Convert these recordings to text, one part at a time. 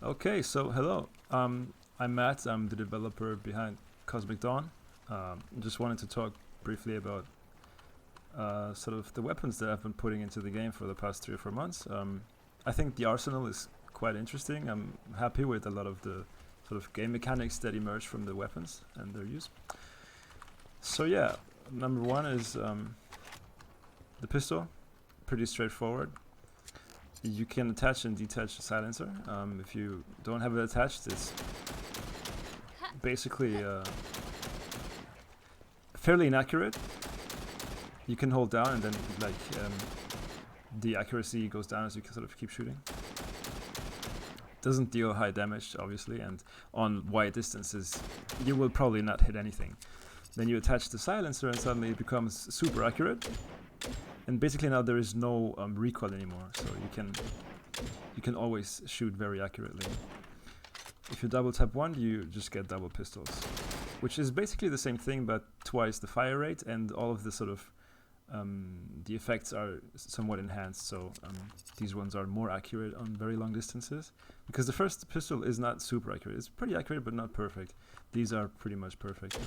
Okay, so hello. I'm Matt. I'm the developer behind Cosmic Dawn. Just wanted to talk briefly about sort of the weapons that I've been putting into the game for the past 3 or 4 months. I think the arsenal is quite interesting. I'm happy with a lot of the sort of game mechanics that emerge from the weapons and their use. So yeah, number one is the pistol. Pretty straightforward. You can attach and detach the silencer. If you don't have it attached, it's basically fairly inaccurate. You can hold down and then the accuracy goes down as you sort of keep shooting. Doesn't deal high damage, obviously, and on wide distances you will probably not hit anything. Then you attach the silencer and suddenly it becomes super accurate. And basically now there is no recoil anymore, so you can always shoot very accurately. If you double tap one, you just get double pistols, which is basically the same thing but twice the fire rate, and all of the sort of the effects are somewhat enhanced. So these ones are more accurate on very long distances, because the first pistol is not super accurate. It's pretty accurate but not perfect. These are pretty much perfect.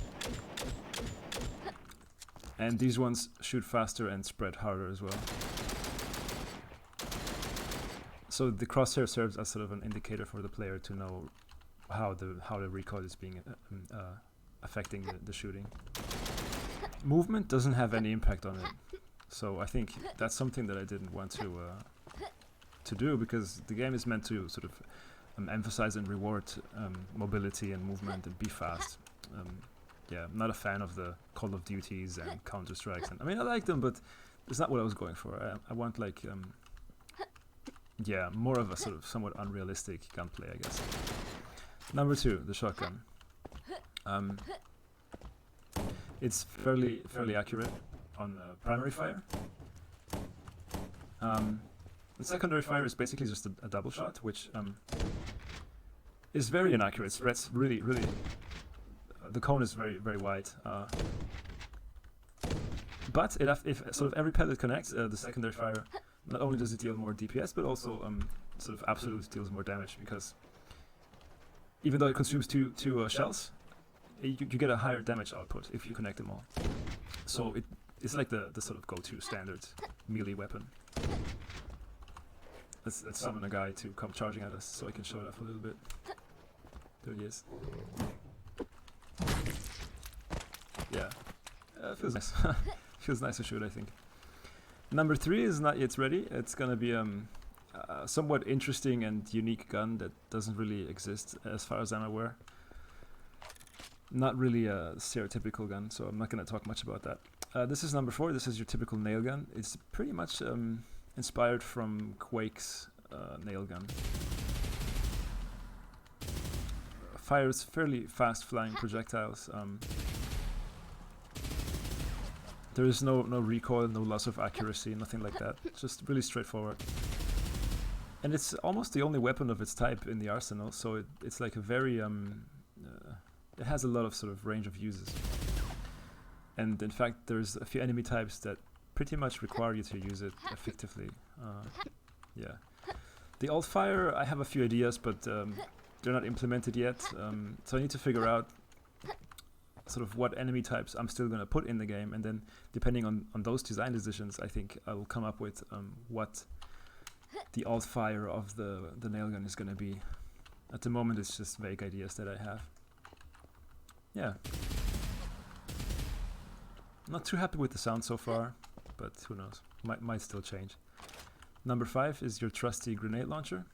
And these ones shoot faster and spread harder as well. So the crosshair serves as sort of an indicator for the player to know how the recoil is being affecting the shooting. Movement doesn't have any impact on it, so I think that's something that I didn't want to do, because the game is meant to sort of emphasize and reward mobility and movement and be fast. Yeah, I'm not a fan of the Call of Duties and Counter-Strikes. And I mean, I like them, but it's not what I was going for. I want like, yeah, more of a sort of somewhat unrealistic gunplay, I guess. Number two, the shotgun. It's fairly accurate on primary fire. The secondary fire is basically just a double shot, which is very inaccurate. Spreads really. The cone is very wide, but if sort of every pellet connects, the secondary fire, not only does it deal more DPS, but also sort of absolute deals more damage, because even though it consumes two shells, you get a higher damage output if you connect them all. So it's like the sort of go-to standard melee weapon. Let's summon a guy to come charging at us so I can show it off a little bit. There he is. Yeah, feels nice. Feels nice to shoot, I think. Number three is not yet ready. It's gonna be a somewhat interesting and unique gun that doesn't really exist as far as I'm aware. Not really a stereotypical gun, so I'm not gonna talk much about that. This is number four. This is your typical nail gun. It's pretty much inspired from Quake's nail gun. Fires fairly fast flying projectiles. There is no recoil, no loss of accuracy, nothing like that. It's just really straightforward. And it's almost the only weapon of its type in the arsenal, so it's like a very it has a lot of sort of range of uses. And in fact, there's a few enemy types that pretty much require you to use it effectively. Yeah. The alt fire, I have a few ideas, but they're not implemented yet, so I need to figure out sort of what enemy types I'm still going to put in the game, and then depending on those design decisions, I think I will come up with what the alt fire of the nail gun is going to be. At the moment it's just vague ideas that I have. Yeah. Not too happy with the sound so far, but who knows, might still change. Number five is your trusty grenade launcher.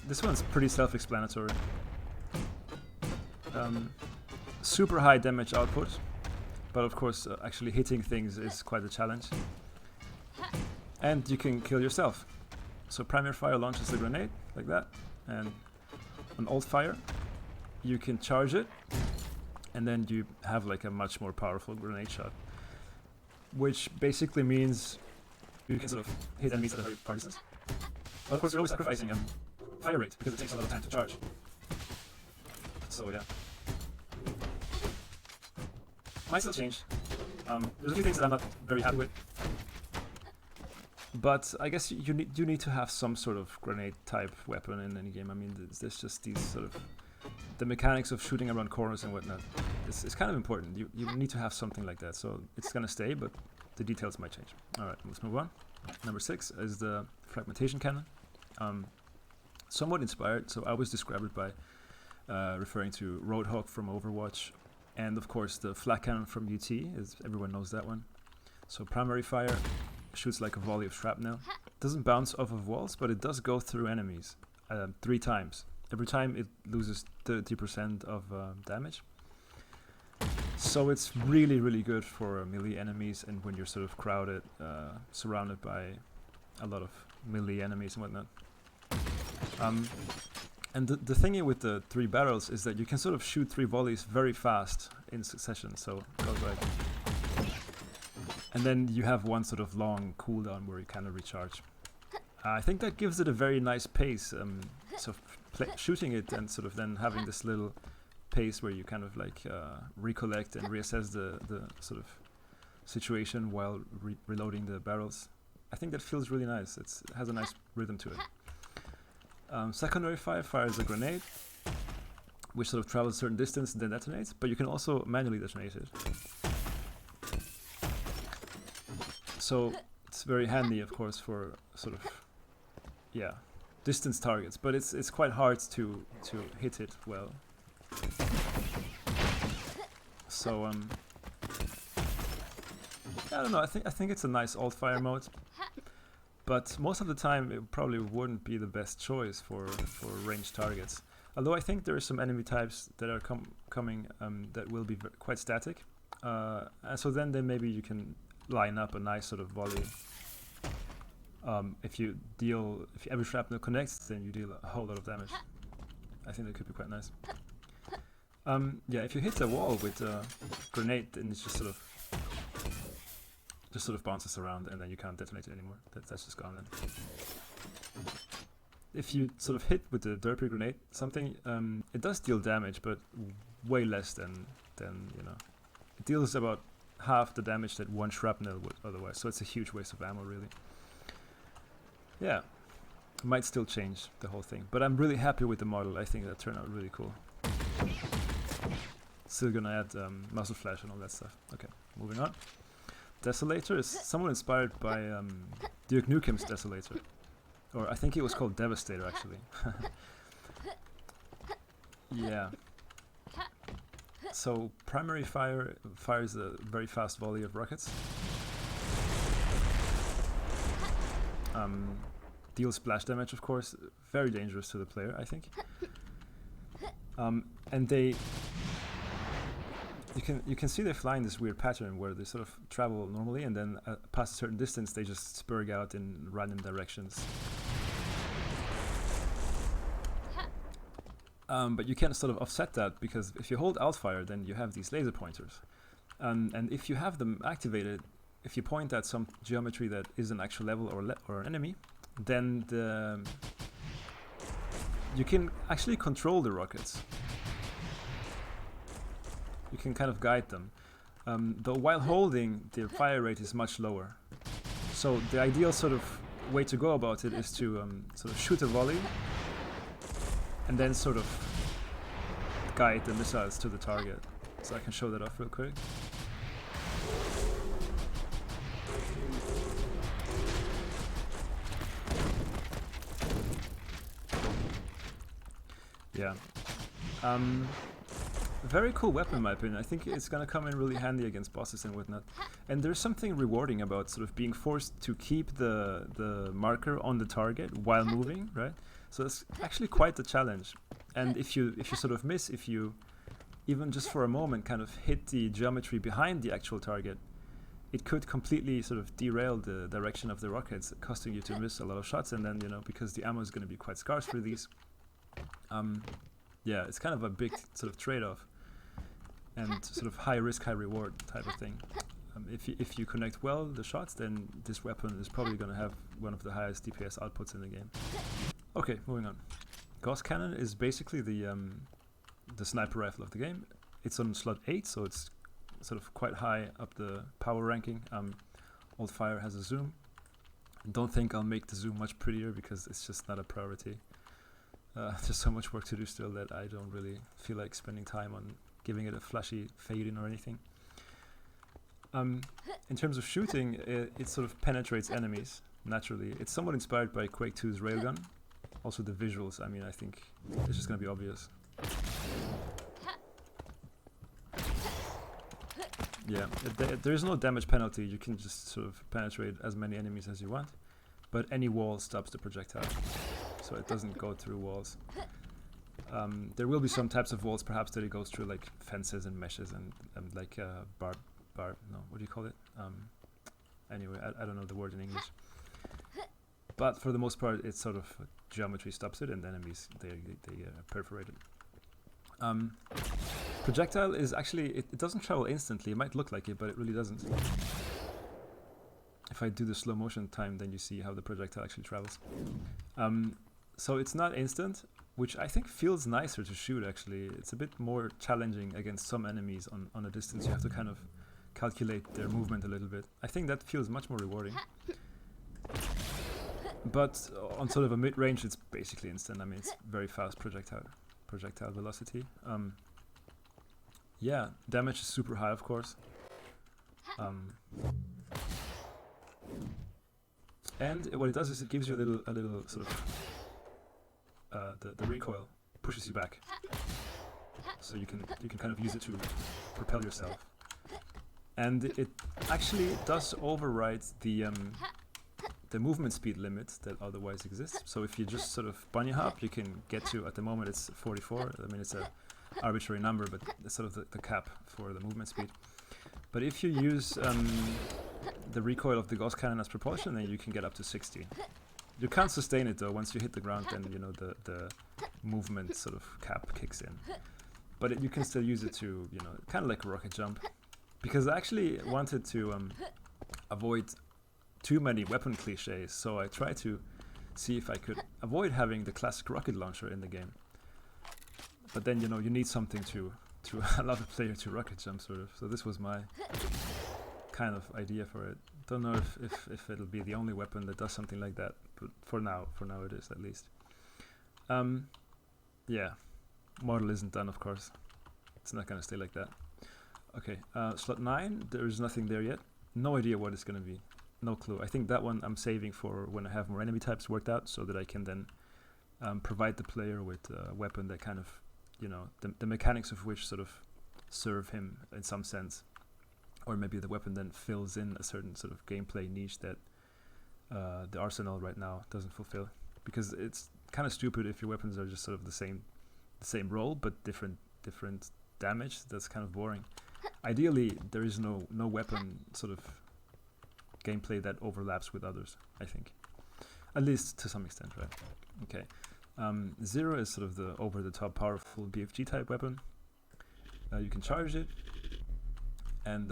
This one's pretty self-explanatory. Super high damage output, but of course actually hitting things is quite a challenge. And you can kill yourself. So primary fire launches the grenade, like that, and on alt fire you can charge it, and then you have like a much more powerful grenade shot. Which basically means you can sort of hit enemies at a very far distance. But of course you're always sacrificing fire rate, because it takes a lot of time to charge. So yeah. Might still change. There's a few things that I'm not very happy with. But I guess you need to have some sort of grenade type weapon in any game. I mean, there's just these sort of the mechanics of shooting around corners and whatnot. It's kind of important. You need to have something like that. So it's gonna stay, but the details might change. All right, let's move on. Number 6 is the fragmentation cannon. Somewhat inspired. So I always describe it by referring to Roadhog from Overwatch, and of course the flak cannon from UT. As everyone knows that one. So primary fire. Shoots like a volley of shrapnel. Doesn't bounce off of walls, but it does go through enemies 3 times. Every time it loses 30% of damage. So it's really, really good for melee enemies and when you're sort of crowded, surrounded by a lot of melee enemies and whatnot. And the thingy with the 3 barrels is that you can sort of shoot 3 volleys very fast in succession. So it goes like... And then you have one sort of long cooldown where you kind of recharge. I think that gives it a very nice pace. So shooting it and sort of then having this little pace where you kind of like recollect and reassess the sort of situation while reloading the barrels. I think that feels really nice. It has a nice rhythm to it. Secondary fire fires a grenade, which sort of travels a certain distance and then detonates, but you can also manually detonate it. So it's very handy, of course, for sort of, yeah, distance targets. But it's quite hard to hit it well. So I don't know. I think it's a nice alt fire mode. But most of the time, it probably wouldn't be the best choice for ranged targets. Although I think there are some enemy types that are coming that will be quite static. And so then maybe you can line up a nice sort of volley. If every shrapnel connects, then you deal a whole lot of damage. I think that could be quite nice. Yeah, if you hit the wall with a grenade, then it's just sort of bounces around, and then you can't detonate it anymore. That's just gone then. If you sort of hit with the derpy grenade something, it does deal damage, but way less than you know. It deals about half the damage that one shrapnel would otherwise, so it's a huge waste of ammo, really. Yeah, might still change the whole thing, but I'm really happy with the model. I think that turned out really cool. Still gonna add muzzle flash and all that stuff. Okay, moving on. Desolator is somewhat inspired by Duke Nukem's Desolator, or I think it was called Devastator actually. Yeah. So primary fire fires a very fast volley of rockets. Deals splash damage, of course. Very dangerous to the player, I think. And you can see they fly in this weird pattern where they sort of travel normally, and then past a certain distance they just spurg out in random directions. But you can sort of offset that, because if you hold alt fire, then you have these laser pointers. And if you have them activated, if you point at some geometry that is an actual level or an enemy, then you can actually control the rockets. You can kind of guide them. Though while holding, the fire rate is much lower. So the ideal sort of way to go about it is to sort of shoot a volley and then sort of guide the missiles to the target. So I can show that off real quick. Yeah. Very cool weapon in my opinion. I think it's gonna come in really handy against bosses and whatnot. And there's something rewarding about sort of being forced to keep the marker on the target while moving, right? So it's actually quite the challenge. And if you sort of miss, if you even just for a moment kind of hit the geometry behind the actual target, it could completely sort of derail the direction of the rockets, costing you to miss a lot of shots. And then, you know, because the ammo is going to be quite scarce for these, yeah, it's kind of a big sort of trade-off and sort of high risk, high reward type of thing. If you connect well the shots, then this weapon is probably going to have one of the highest DPS outputs in the game. Okay, moving on. Gauss Cannon is basically the sniper rifle of the game. It's on slot 8, so it's sort of quite high up the power ranking. Alt Fire has a zoom. Don't think I'll make the zoom much prettier because it's just not a priority. There's so much work to do still that I don't really feel like spending time on giving it a flashy fade-in or anything. In terms of shooting, it sort of penetrates enemies naturally. It's somewhat inspired by Quake 2's railgun. Also the visuals, I mean, I think it's just going to be obvious. Yeah, there's no damage penalty. You can just sort of penetrate as many enemies as you want, but any wall stops the projectile, so it doesn't go through walls. There will be some types of walls perhaps that it goes through, like fences and meshes and like no, what do you call it? Anyway, I don't know the word in English. But for the most part, it's sort of geometry stops it, and enemies they perforate it. Projectile is actually, it doesn't travel instantly. It might look like it, but it really doesn't. If I do the slow motion time, then you see how the projectile actually travels. So it's not instant, which I think feels nicer to shoot actually. It's a bit more challenging against some enemies on a distance. You have to kind of calculate their movement a little bit. I think that feels much more rewarding. But on sort of a mid-range, it's basically instant. I mean, it's very fast projectile velocity. Yeah, damage is super high, of course. And what it does is it gives you a little sort of the recoil pushes you back, so you can kind of use it to propel yourself. And it actually does override the movement speed limit that otherwise exists. So if you just sort of bunny hop, you can get to, at the moment it's 44. I mean, it's a arbitrary number, but it's sort of the cap for the movement speed. But if you use the recoil of the ghost cannon as propulsion, then you can get up to 60. You can't sustain it though. Once you hit the ground, then you know the movement sort of cap kicks in. But you can still use it to, you know, kind of like a rocket jump. Because I actually wanted to avoid too many weapon cliches, so I tried to see if I could avoid having the classic rocket launcher in the game. But then, you know, you need something to allow the player to rocket jump, sort of. So this was my kind of idea for it. Don't know if it'll be the only weapon that does something like that, but for now it is at least. Yeah, model isn't done, of course. It's not gonna stay like that. Okay, slot 9, there is nothing there yet. No idea what it's gonna be. No clue. I think that one I'm saving for when I have more enemy types worked out, so that I can then provide the player with a weapon that kind of, you know, the mechanics of which sort of serve him in some sense. Or maybe the weapon then fills in a certain sort of gameplay niche that the arsenal right now doesn't fulfill. Because it's kind of stupid if your weapons are just sort of the same role but different damage. That's kind of boring. Ideally, there is no weapon sort of gameplay that overlaps with others, I think. At least to some extent, right? Okay. 0 is sort of the over-the-top powerful BFG type weapon. You can charge it, and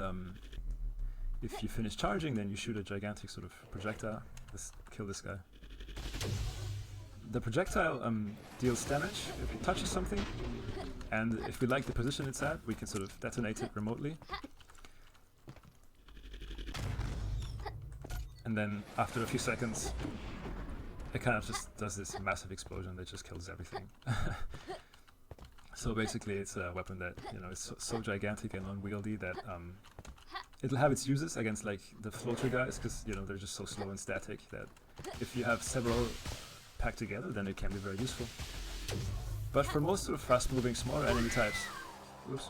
if you finish charging, then you shoot a gigantic sort of projectile. Let's kill this guy. The projectile deals damage if it touches something, and if we like the position it's at, we can sort of detonate it remotely. And then after a few seconds, it kind of just does this massive explosion that just kills everything. So basically it's a weapon that, you know, is so gigantic and unwieldy that it'll have its uses against like the floater guys, because, you know, they're just so slow and static that if you have several packed together, then it can be very useful. But for most sort of fast-moving, smaller enemy types, oops,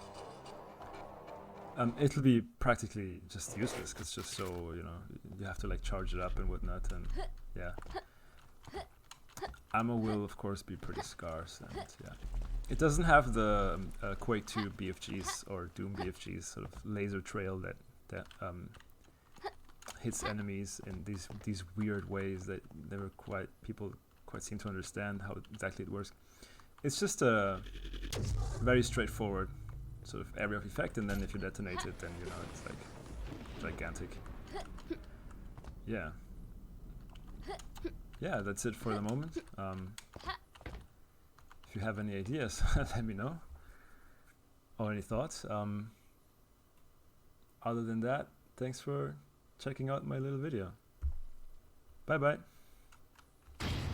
it'll be practically just useless, because it's just so, you know, you have to like charge it up and whatnot, and yeah. Ammo will of course be pretty scarce, and yeah. It doesn't have the Quake 2 BFGs or Doom BFGs sort of laser trail that hits enemies in these weird ways that people quite seem to understand how exactly it works. It's just a very straightforward sort of area of effect, and then if you detonate it, then, you know, it's like gigantic. Yeah. Yeah, that's it for the moment. If you have any ideas, let me know. Or any thoughts. Other than that, thanks for checking out my little video. Bye bye.